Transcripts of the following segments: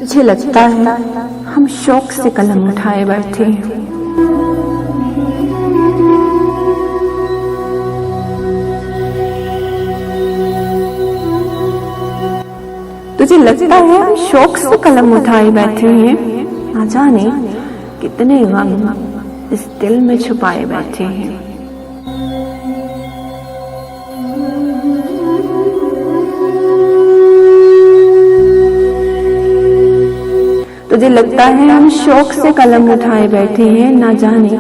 तुझे लगता है हम शौक से कलम उठाए बैठे हैं। तुझे लगता है हम शौक से कलम उठाए बैठे हैं, ना जाने कितने गम इस दिल में छुपाए बैठे हैं। तुझे लगता है हम शौक से कलम उठाए बैठे हैं, ना जाने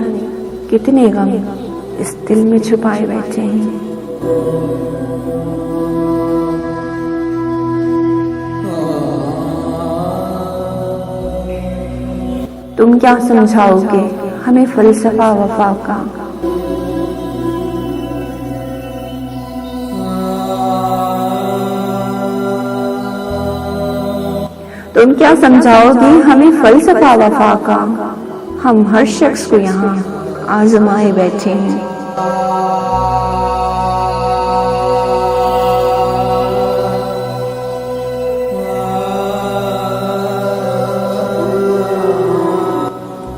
कितने गम इस दिल में छुपाए बैठे हैं। तुम क्या समझाओगे हमें फलसफा वफा का? तुम क्या समझाओगे हमें फलसफा वफा का? हम हर शख्स को यहाँ आजमाए बैठे हैं।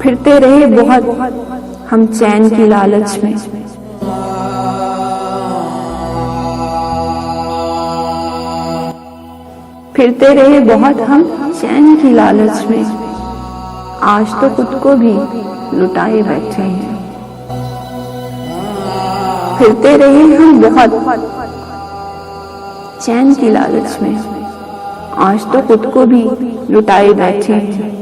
फिरते रहे बहुत हम चैन की लालच में, फिरते रहे बहुत हम चैन की लालच में, आज तो खुद को भी लुटाए बैठे हैं। फिरते रहे हम बहुत चैन की लालच में, आज तो खुद को भी लुटाए बैठे हैं।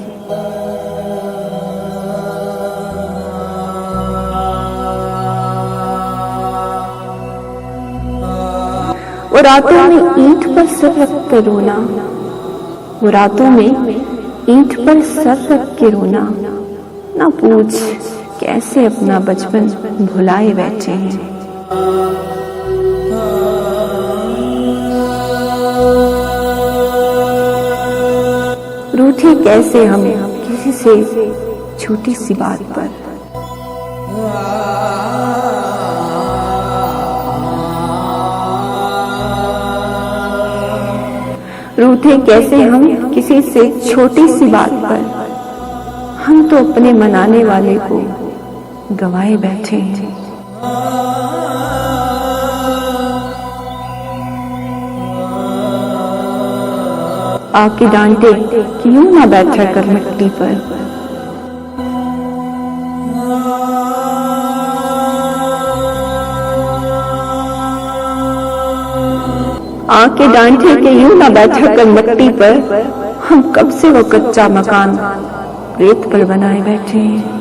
वो रातों में ईंट पर सर रख कर रोना, वो रातों में ईंट पर सर रख के रोना, ना पूछ कैसे अपना बचपन भुलाए बैठे हैं। रूठे कैसे हम किसी से छोटी सी बात पर, रूठे कैसे हम किसी से छोटी सी बात पर, हम तो अपने मनाने वाले को गवाए बैठे हैं। आके डांटे क्यों ना बैठा कर मिट्टी पर, आके डांटे के यूं ना बैठा कर मिट्टी पर, हम कब से वो कच्चा मकान रेत पर बनाए बैठे हैं।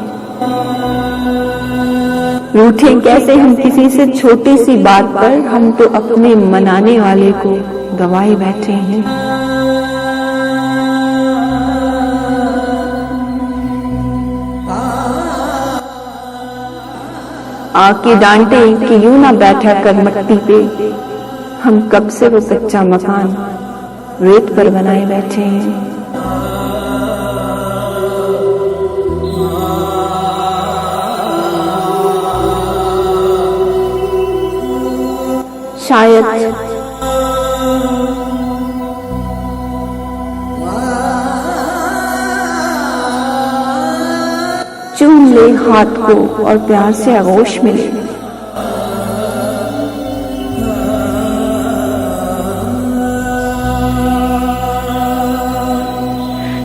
रूठे कैसे हम किसी से छोटी सी बात पर, हम तो अपने मनाने वाले को गवाए बैठे हैं। आके डांटे कि यूं ना बैठा कर मिट्टी पे, हम कब से वो कच्चा मकान रेत पर बनाए बैठे हैं। शायद चूम ले हाथ को और प्यार से आगोश मिले,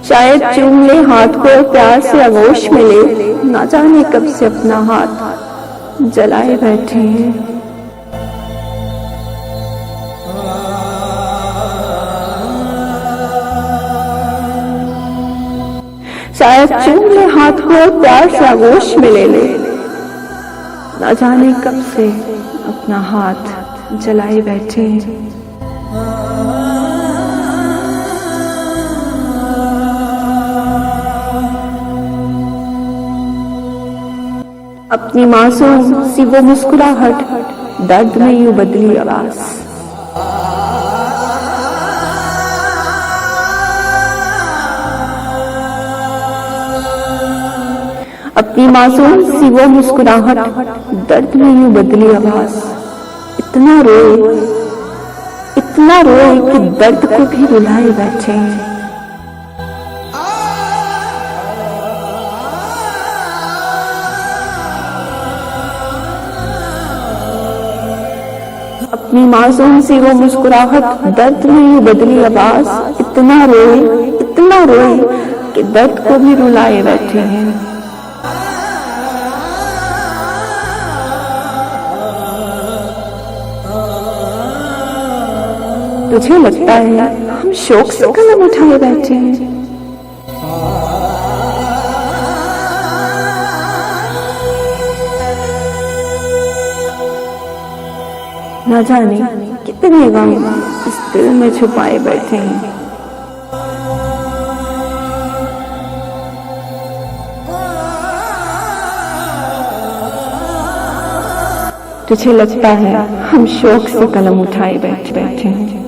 शायद चूम ले हाथ को प्यार से आगोश मिले, ना जाने कब से अपना हाथ जलाए बैठे हैं। शायद चूम ले हाथ को प्यार से आगोश मिले, ना जाने कब से अपना हाथ जलाए बैठे हैं। अपनी मासूम सी वो मुस्कुराहट, दर्द में यूं बदली आवाज, अपनी मासूम सी वो मुस्कुराहट, दर्द में यूं बदली आवाज। इतना रोए कि दर्द को भी रुलाए बैठे हैं। अपनी मासूम सी वो मुस्कुराहट, दर्द में यूं बदली आवाज। इतना रोए कि दर्द को भी रुलाए बैठे हैं। तुझे लगता है हम शौक से कलम उठाए बैठे हैं। न जाने कितने गम इस दिल में छुपाए बैठे हैं। तुझे लगता है हम शौक से कलम उठाए बैठे हैं।